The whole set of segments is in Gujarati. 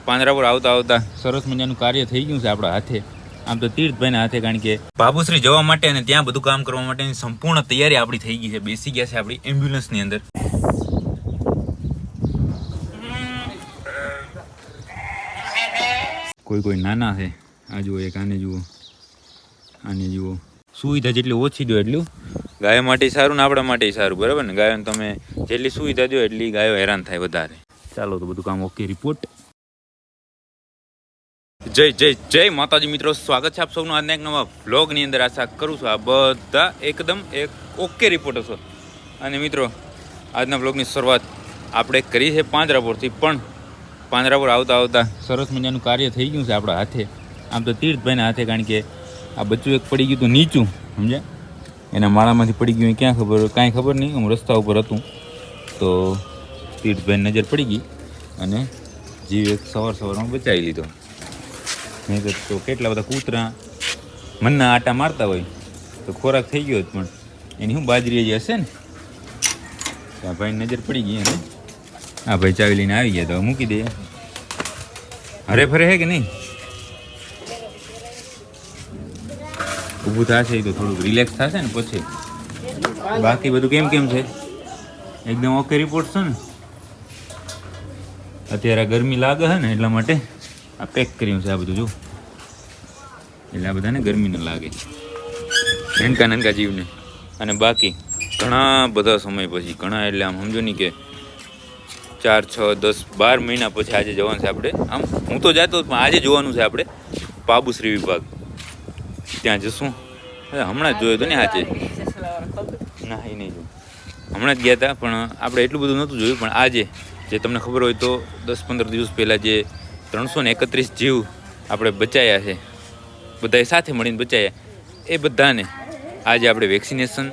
પાંજરાપુર આવતા આવતા સરસ મજાનું કાર્ય થઈ ગયું છે આપણા હાથે. આમ તો તીર્થભાઈના હાથે, કારણ કે બાબુશ્રી જવા માટે અને ત્યાં બધું કામ કરવા માટેની સંપૂર્ણ તૈયારી આપણી થઈ ગઈ છે. બેસી ગયા છે આપણી એમ્બ્યુલન્સની અંદર. કોઈ નાના છે. આ જુઓ, એક આને જુઓ, આને જુઓ. સુવિધા જેટલી ઓછી દો એટલું ગાયો માટે સારું ને આપણા માટે સારું, બરાબર ને? ગાયોને તમે જેટલી સુવિધા દો એટલી ગાયો હેરાન થાય વધારે. ચાલો તો બધું કામ ઓકે. રિપોર્ટ. જય જય જય માતાજી મિત્રો, સ્વાગત છે આપ સૌનું આજના એક નવા વ્લોગની અંદર. આશા કરું છું આ બધા એકદમ ઓકે રિપોર્ટ હશો. અને મિત્રો, આજના વ્લોગની શરૂઆત આપણે કરી છે પાંજરાપુરથી. પણ પાંજરાપુર આવતા આવતા સરસ મજાનું કાર્ય થઈ ગયું છે આપણા હાથે. આમ તો તીર્થભાઈના હાથે, કારણ કે આ બચ્ચું એક પડી ગયું હતું નીચું, સમજ્યા? એના માળામાંથી પડી ગયું, ક્યાં ખબર, કાંઈ ખબર નહીં. હું રસ્તા ઉપર હતું તો તીર્થભાઈની નજર પડી ગઈ અને જીવ એક સવારમાં બચાવી લીધો. નહીં તો કેટલા બધા કૂતરા મનના આટા મારતા હોય તો ખોરાક થઈ ગયો. પણ એની શું બાજરી જે હશે ને, આ ભાઈની નજર પડી ગઈ અને આ ભાઈ ચાવી લઈને આવી ગયા. તો મૂકી દે. હરે ફરે હે કે નહીં? ઊભું થશે તો થોડુંક રિલેક્સ થશે ને પછી. બાકી બધું કેમ છે? એકદમ ઓકે રિપોર્ટ છે ને? અત્યારે ગરમી લાગે છે ને, એટલા માટે આ પેક કર્યું છે આ બધું. જો એટલે આ બધાને ગરમી ન લાગે, નનકા જીવને. અને બાકી ઘણા બધા સમય પછી, ઘણા એટલે આમ સમજો નહીં કે 4, 6, 10, 12 મહિના પછી આજે જવાનું છે આપણે. આમ હું તો જાતો પણ આજે જોવાનું છે આપણે બાબુશ્રી વિભાગ. ત્યાં જશું. હમણાં જ જોયો હતો ને આજે. ના, એ નહીં જોયું. હમણાં જ ગયા હતા પણ આપણે એટલું બધું નહોતું જોયું. પણ આજે જે તમને ખબર હોય તો 10-15 દિવસ પહેલાં જે 331 જીવ આપણે બચાવ્યા છે, બધાએ સાથે મળીને બચાવ્યા, એ બધાને આજે આપણે વેક્સિનેશન,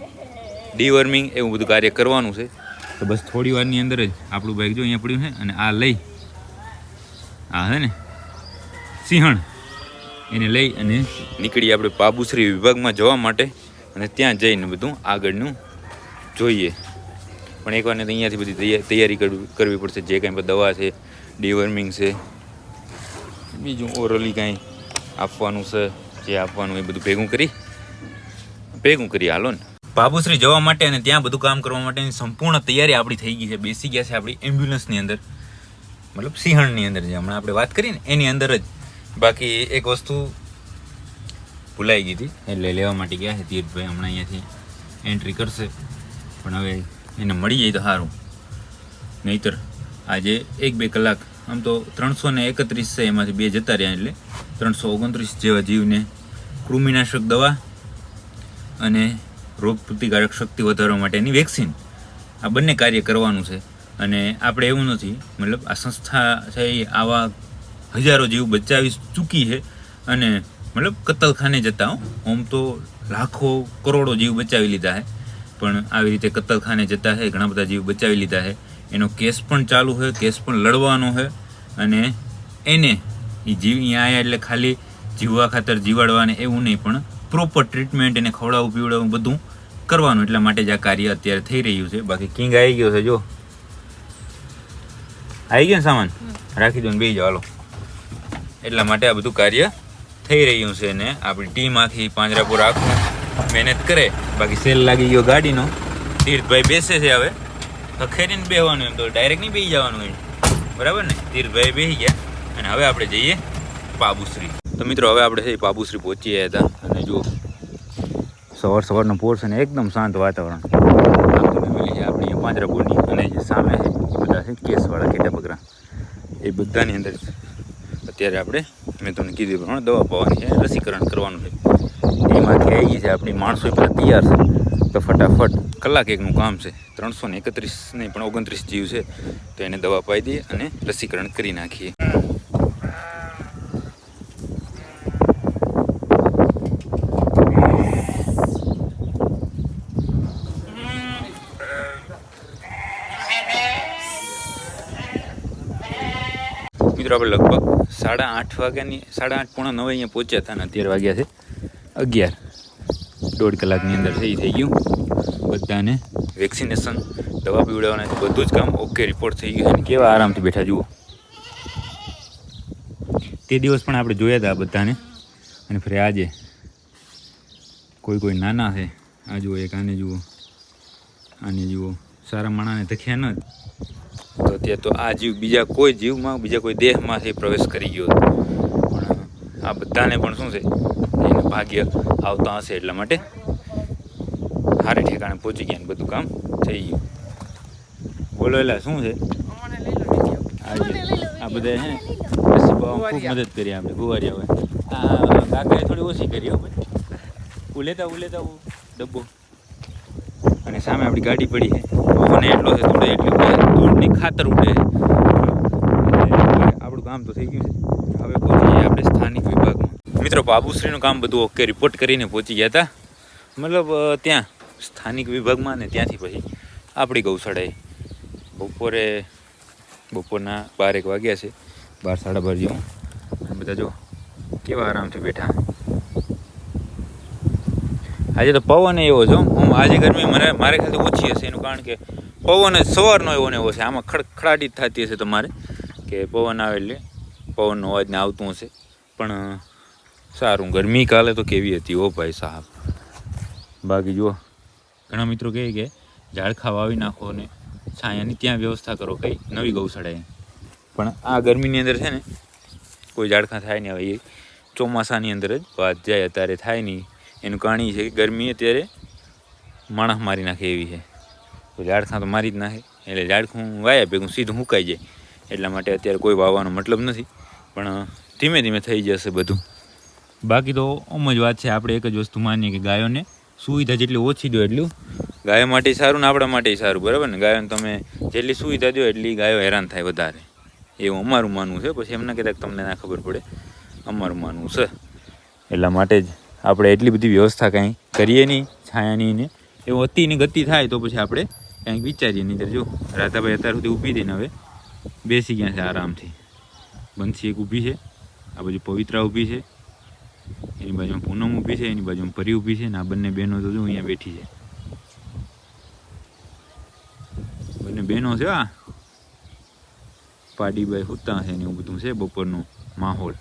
ડીવર્મિંગ એવું બધું કાર્ય કરવાનું છે. તો બસ થોડી વારની અંદર જ આપણું બાઇક જો અહીંયા પડ્યું છે અને આ લઈ, આ છે ને સિંહણ, એને લઈ અને નીકળી આપણે બાબુશ્રી વિભાગમાં જવા માટે. અને ત્યાં જઈને બધું આગળનું જોઈએ. પણ એકવાર ને અહીંયાથી બધી તૈયારી કરવી પડશે. જે કાંઈ દવા છે, ડીવર્મિંગ છે, બીજું ઓરલી કાંઈ આપવાનું છે, જે આપવાનું એ બધું ભેગું કરી હાલો ને. બાબુશ્રી જવા માટે અને ત્યાં બધું કામ કરવા માટેની સંપૂર્ણ તૈયારી આપણી થઈ ગઈ છે. બેસી ગયા છે આપણી એમ્બ્યુલન્સની અંદર, મતલબ સિંહણની અંદર, જે હમણાં આપણે વાત કરી ને એની અંદર જ. બાકી એક વસ્તુ ભૂલાઈ ગઈ હતી એટલે લેવા માટે ગયા છે તીર્થભાઈ. હમણાં અહીંયાથી એન્ટ્રી કરશે. પણ હવે એને મળી જાય તો સારું, નહીંતર આજે 1-2 કલાક, આમ તો 331 છે, એમાંથી 2 જતા રહ્યા, એટલે 329 જેવા જીવને કૃમિનાશક દવા અને રોગ પ્રતિકારક શક્તિ વધારવા માટેની વેક્સિન, આ બંને કાર્ય કરવાનું છે. અને આપણે એવું નથી, મતલબ આ સંસ્થા છે એ આવા હજારો જીવ બચાવી ચૂકી છે. અને મતલબ કતલખાને જતા, આમ તો લાખો કરોડો જીવ બચાવી લીધા છે, પણ આવી રીતે કતલખાને જતા છે, ઘણા બધા જીવ બચાવી લીધા છે. એનો કેસ પણ ચાલુ છે, કેસ પણ લડવાનો છે. અને એને એ જીવ અહીંયા આવ્યા એટલે ખાલી જીવવા ખાતર જીવાડવાને એવું નહીં, પણ પ્રોપર ટ્રીટમેન્ટ, એને ખવડાવવું પીવડાવવું બધું કરવાનું. એટલા માટે જ આ કાર્ય અત્યારે થઈ રહ્યું છે. બાકી કિંગ આવી ગયો છે, જો આવી ગયો ને સામાન, રાખી દો ને બેસી જાઓ હાલો. એટલા માટે આ બધું કાર્ય થઈ રહ્યું છે. ને આપણી ટીમ આખી પાંજરાપુર આખું મહેનત કરે. બાકી સેલ લાગી ગયો ગાડીનો. તીર્થભાઈ બેસે છે, હવે ખખેરીને બેસવાનું, એમ તો ડાયરેક્ટ નહીં બેસી જવાનું હોય, બરાબર ને? તીર્થભાઈ બેસી ગયા અને હવે આપણે જઈએ બાબુશ્રી. તો મિત્રો, હવે આપણે બાબુશ્રી પહોંચી ગયા હતા. અને જો સવારનો પોર્શન એકદમ શાંત વાતાવરણ. આમ તમે મળી છે આપણી પાંજરાપુરની. અને જે સામે છે એ બધા છે કેસવાળા કેટા બકરા, એ બધાની અંદર અત્યારે આપણે, મેં તમને કીધું પ્રમાણે દવા પાવાની છે, રસીકરણ કરવાનું છે. એમાંથી આવી ગઈ છે આપણી માણસો બધા તૈયાર છે. તો ફટાફટ કલાક એકનું કામ છે. 331 નહીં પણ 29 જીવ છે, તો એને દવા પાઈ દઈએ અને રસીકરણ કરી નાખીએ. મિત્રો, આપણે લગભગ 8:30 વાગ્યાની 8:30 પોણા 9 અહીંયા પહોંચ્યા હતા. અને અત્યારે વાગ્યા છે 11. 1.5 કલાકની અંદર થઈ ગયું. બધાને વેક્સિનેશન, દવા પીવડાવવાના બધું જ કામ ઓકે રિપોર્ટ થઈ ગયું છે. કેવા આરામથી બેઠા જુઓ. તે દિવસ પણ આપણે જોયા હતા આ બધાને. અને ફરી આજે કોઈ નાના છે. આ જુઓ, એક આને જુઓ, આને જુઓ. સારા માણાને ધખ્યા ન તો અત્યારે તો આ જીવ બીજા કોઈ જીવમાં, બીજા કોઈ દેહમાંથી પ્રવેશ કરી ગયો. પણ આ બધાને પણ શું છે, એનું ભાગ્ય આવતા હશે એટલા માટે હારે ઠેકાણે પહોંચી ગયા ને બધું કામ થઈ ગયું. બોલો એટલે શું છે આ બધા છે ને ખૂબ મદદ કરી આપણે ગુવારિયા હોય. આ કાકાએ થોડી ઓછી કરી હો ભાઈ. ઉલેતા ડબ્બો અને સામે આપણી ગાડી પડી છે. પવન એટલો છે થોડો, એટલું દૂરની ખાતર ઉડે. આપણું કામ તો થઈ ગયું છે. હવે પહોંચી જાય આપણે સ્થાનિક વિભાગમાં. મિત્રો, બાબુશ્રીનું કામ બધું ઓકે રિપોર્ટ કરીને પહોંચી ગયા હતા, મતલબ ત્યાં સ્થાનિક વિભાગમાં. ને ત્યાંથી પછી આપણી ગૌશાળાએ બપોરના 12 વાગ્યા છે, 12 સાડા 12 જેવું. અને બધા જો કેવા આરામથી બેઠા. આજે તો પવન એવો છે. આજે ગરમી મારે ખ્યાલથી ઓછી હશે. એનું કારણ કે પવન જ સવારનો એવો ને એવો છે. આમાં ખડખડાટી થતી હશે તમારે કે પવન આવે એટલે પવનનો અવાજ ને આવતું હશે. પણ સારું, ગરમી કાલે તો કેવી હતી ઓ ભાઈ સાહેબ. બાકી જુઓ, ઘણા મિત્રો કહે કે ઝાડખા વાવી નાખો ને છાયાની ત્યાં વ્યવસ્થા કરો કઈ નવી ગૌશાળાએ. પણ આ ગરમીની અંદર છે ને કોઈ ઝાડખા થાય નહીં. હવે એ ચોમાસાની અંદર જ વાત જાય, અત્યારે થાય નહીં. એનું કારણ એ છે કે ગરમી અત્યારે માણસ મારી નાખે એવી છે. તો ઝાડખા તો મારી જ નાખે, એટલે ઝાડખું વાયા ભેગું સીધું મુકાઈ જાય. એટલા માટે અત્યારે કોઈ વાવવાનો મતલબ નથી. પણ ધીમે ધીમે થઈ જશે બધું. બાકી તો આમ જ વાત છે. આપણે એક જ વસ્તુ માનીએ કે ગાયોને સુવિધા જેટલી ઓછી દો એટલું ગાયો માટે સારું ને આપણા માટે સારું, બરાબર ને. ગાયોને તમે જેટલી સુવિધા દો એટલી ગાયો હેરાન થાય વધારે, એવું અમારું માનવું છે. પછી એમને કદાચ તમને ના ખબર પડે, અમારું માનવું છે. એટલા માટે જ આપણે એટલી બધી વ્યવસ્થા કાંઈ કરીએ નહીં છાયાની ને. એવું અતિની ગતિ થાય તો પછી આપણે કાંઈક વિચારીએ. નહીં જો રાધાભાઈ અત્યાર સુધી ઊભી થઈને હવે બેસી ગયા છે આરામથી. બંસી એક ઊભી છે, આ બાજુ પવિત્રા ઊભી છે, એની બાજુમાં પૂનમ ઊભી છે, એની બાજુમાં પરી ઊભી છે. ને આ બંને બહેનો તો જો અહીંયા બેઠી છે. બંને બહેનો છે. આ પાડીબાઈ હુતા છે ને એવું બધું છે બપોરનો માહોલ.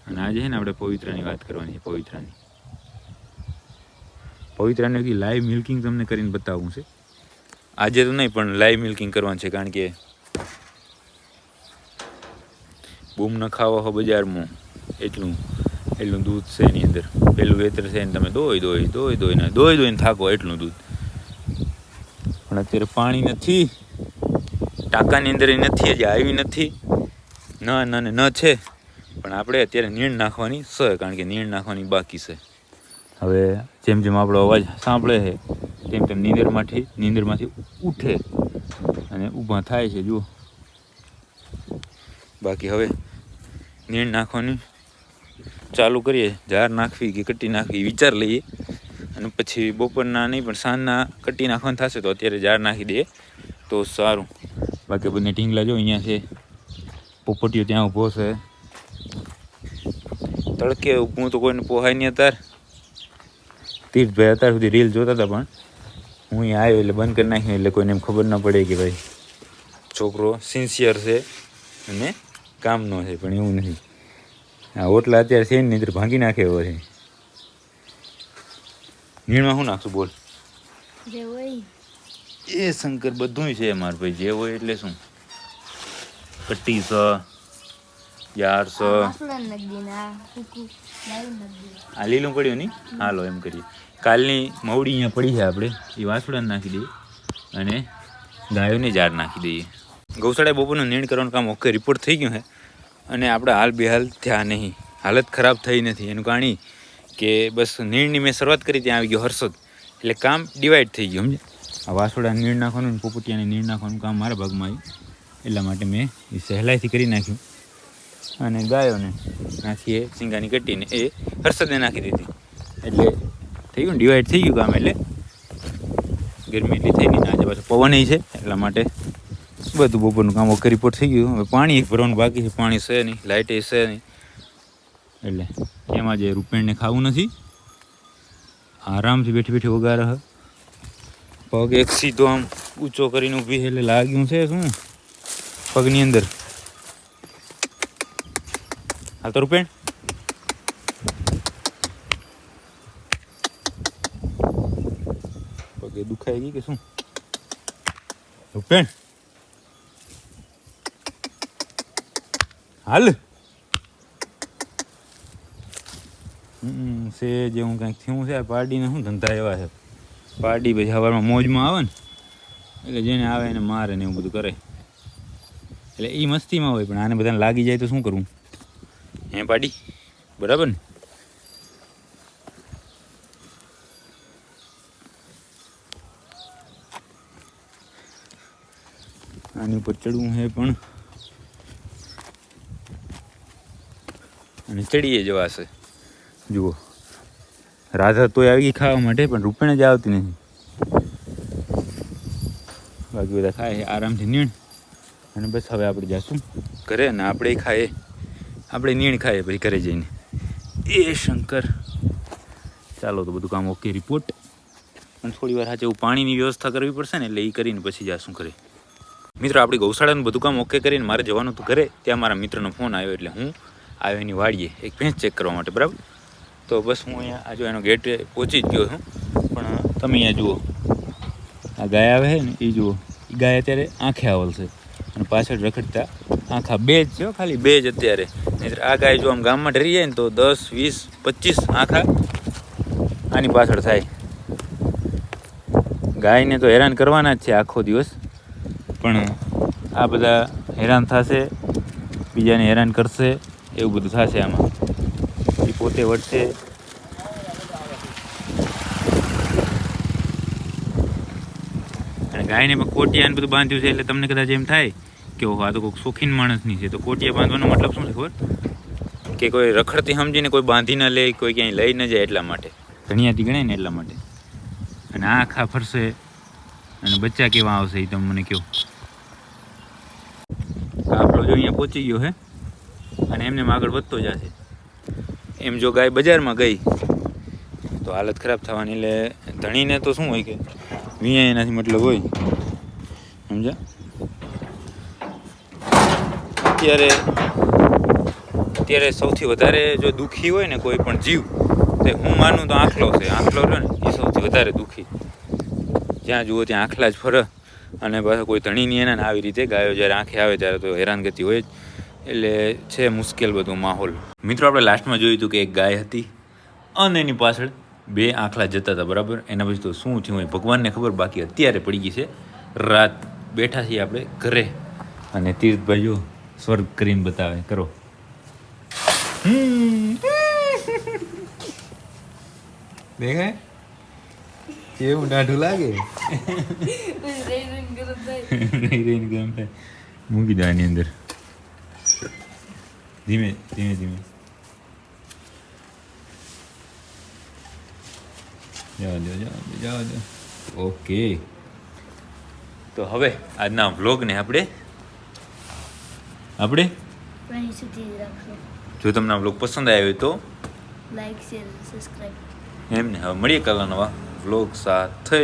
અને આજે છે ને આપણે પવિત્રાની વાત કરવાની છે. પવિત્રાને બધી લાઈવ મિલ્કિંગ તમને કરીને બતાવવું છે. આજે તો નહીં પણ લાઈવ મિલ્કિંગ કરવાનું છે. કારણ કે બૂમ ન ખાવા હો બજારમાં એટલું દૂધ છે એની અંદર. પેલું વેતર છે ને તમે દોઈને થાકો એટલું દૂધ. પણ અત્યારે પાણી નથી, ટાંકાની અંદર નથી, હજી આવી નથી. ન છે. પણ આપણે અત્યારે નીણ નાખવાની છે, કારણ કે નીણ નાખવાની બાકી છે. હવે જેમ જેમ આપણો અવાજ સાંભળે છે તેમ નીંદરમાંથી ઉઠે અને ઊભા થાય છે. જુઓ, બાકી હવે નીણ નાખવાની ચાલુ કરીએ. ઝાર નાખવી કે કટ્ટી નાખવી વિચાર લઈએ. અને પછી બપોરના નહીં પણ સાંજના કટ્ટી નાખવાનું થશે તો અત્યારે ઝાર નાખી દઈએ તો સારું. બાકી બંને ઢીંગલા જો અહીંયા છે. પોપટીઓ ત્યાં ઊભો છે. તડકે ઊભું તો કોઈને પોહાય નહીં. અત્યારે તીર્થભાઈ અત્યાર સુધી રીલ જોતા હતા, પણ હું અહીંયા આવ્યો એટલે બંધ કરી નાખ્યું. એટલે કોઈને એમ ખબર ન પડે કે ભાઈ છોકરો સિન્સિયર છે અને કામનો છે. પણ એવું નથી. હા, ઓટલા અત્યારે છે નહીં તો ભાંગી નાખે એવો છે. નીણમાં શું નાખશું બોલ? એ શંકર બધું છે માર ભાઈ. જે હોય એટલે શું, કટ્ટી સ યાર સ આ લીલું પડ્યું નહીં. હાલો એમ કરીએ. કાલની મવડી અહીંયા પડી છે, આપણે એ વાસુડાને નાખી દઈએ અને ગાયોને ઝાર નાખી દઈએ. ગૌશાળાએ બપોરનું નીણ કરવાનું કામ ઓકે રિપોર્ટ થઈ ગયું છે. અને આપણે હાલ બેહાલ થયા નહીં, હાલત ખરાબ થઈ નથી. એનું કારણ કે બસ નીણની મેં શરૂઆત કરી ત્યાં આવી ગયો હર્ષદ, એટલે કામ ડિવાઈડ થઈ ગયું. સમજે, આ વાસોડા નીણ નાખવાનું, પોપટિયાને નીણ નાખવાનું કામ મારા ભાગમાં આવ્યું. એટલા માટે મેં એ સહેલાઈથી કરી નાખ્યું. અને ગાયોને નાખીએ સિંગાની કટ્ટીને એ હર્ષદને નાખી દીધી. એટલે થઈ ગયું, ડિવાઈડ થઈ ગયું કામ. એટલે ગરમી એટલી થઈ નહીં. આજે પાછું પવન છે એટલા માટે બધું બપોરનું કામ ઓકે રિપોર્ટ થઈ ગયું. હવે પાણી ભરવાનું બાકી છે. પાણી છે નહીં, લાઇટે છે નહીં. એટલે એમાં જે રૂપેણને ખાવું નથી, આરામથી બેઠી વગારે હ. પગ એક સીધો આમ ઊંચો કરીને ઊભી છે એટલે લાગ્યું છે શું પગની અંદર. હાલ તો રૂપેણ પગે દુખાઈ ગઈ કે શું? રૂપેણ હાલ છે જેવું કંઈક થયું છે. પાર્ટીને શું ધંધા એવા છે. પાર્ટી પછી સવારમાં મોજમાં આવે ને એટલે જેને આવે એને મારે ને એવું બધું કરે. એટલે એ મસ્તીમાં હોય, પણ આને બધાને લાગી જાય તો શું કરવું? હે પાર્ટી બરાબર ને? આની ઉપર ચડવું છે પણ અને ચડીએ જવાશે. જુઓ રાધા તોય આવી ગઈ ખાવા માટે, પણ રૂપેણ જ આવતી નથી. બાકી બધા ખાય આરામથી નીણ. અને બસ હવે આપણે જઈશું ઘરે ને આપણે ખાઈએ, આપણે નીણ ખાઈએ પછી ઘરે જઈને. એ શંકર ચાલો તો બધું કામ ઓકે રિપોર્ટ. પણ થોડી વાર સાચે એવું પાણીની વ્યવસ્થા કરવી પડશે ને, એટલે એ કરીને પછી જઈશું ઘરે. મિત્રો આપણી ગૌશાળાનું બધું કામ ઓકે કરીને મારે જવાનું હતું ઘરે. ત્યાં મારા મિત્રનો ફોન આવ્યો એટલે હું આવ્યો એની વાડીએ એક ભેંસ ચેક કરવા માટે. બરાબર, તો બસ હું અહીંયા આ જો એનો ગેટ પહોંચી જ ગયો છું. પણ તમે અહીંયા જુઓ આ ગાય આવે છે ને, એ જુઓ એ ગાય અત્યારે આંખે આવલ છે અને પાછળ રખડતા આંખા બે જ છે, ખાલી બે જ અત્યારે. નહીં આ ગાય જો આમ ગામમાં ડરી જાય ને તો 10, 20, 25 આંખા આની પાછળ થાય. ગાયને તો હેરાન કરવાના જ છે આખો દિવસ, પણ આ બધા હેરાન થશે, બીજાને હેરાન કરશે, એવું બધું થશે આમાં. એ પોતે વળશે. અને ગાયને પણ કોટિયાને બધું બાંધ્યું છે, એટલે તમને કદાચ એમ થાય કે ઓહો આ તો કોઈક શોખીન માણસની છે. તો કોટિયા બાંધવાનો મતલબ શું છે ખબર? કે કોઈ રખડતી સમજીને કોઈ બાંધી ન લે, કોઈ ક્યાંય લઈ ન જાય એટલા માટે. ધણિયાથી ગણાય ને એટલા માટે. અને આ આખા ફરશે અને બચ્ચા કેવા આવશે એ તમે મને કહો. આપણો જો અહીંયા પહોંચી ગયો હે અને એમને આગળ વધતો જશે. એમ જો ગાય બજારમાં ગઈ તો હાલત ખરાબ થવાની. એટલે ધણીને તો શું હોય કે વિયા એનાથી મતલબ હોય, સમજ્યા? અત્યારે સૌથી વધારે જો દુઃખી હોય ને કોઈ પણ જીવ, તો હું માનું તો આંખલો છે. આંખલો રહ્યો ને એ સૌથી વધારે દુઃખી. જ્યાં જુઓ ત્યાં આંખલા જ ફરે. અને પાછા કોઈ ધણીની એના ને આવી રીતે ગાયો જ્યારે આંખે આવે ત્યારે તો હેરાનગતિ હોય જ. એટલે છે મુશ્કેલ બધું માહોલ. મિત્રો આપણે લાસ્ટમાં જોયું હતું કે એક ગાય હતી અને એની પાછળ 2 આંખલા જતા હતા. બરાબર, એના પછી તો શું થયું હોય ભગવાનને ખબર. બાકી અત્યારે પડી ગઈ છે રાત, બેઠા છીએ આપણે ઘરે અને તીર્થભાઈ જો સ્વર્ગ કરીને બતાવે. કરો દેખાય કેવું ડાઢું લાગે. મૂકી દો આની અંદર ધીમે ધીમે ધીમે. જવા દો. ઓકે, તો હવે આજના વ્લોગને આપણે જો તમને આ વ્લોગ પસંદ આવ્યો હોય તો લાઈક, શેર, સબસ્ક્રાઇબ. એમને હવે મળીએ કાલના નવા વ્લોગ સાથે.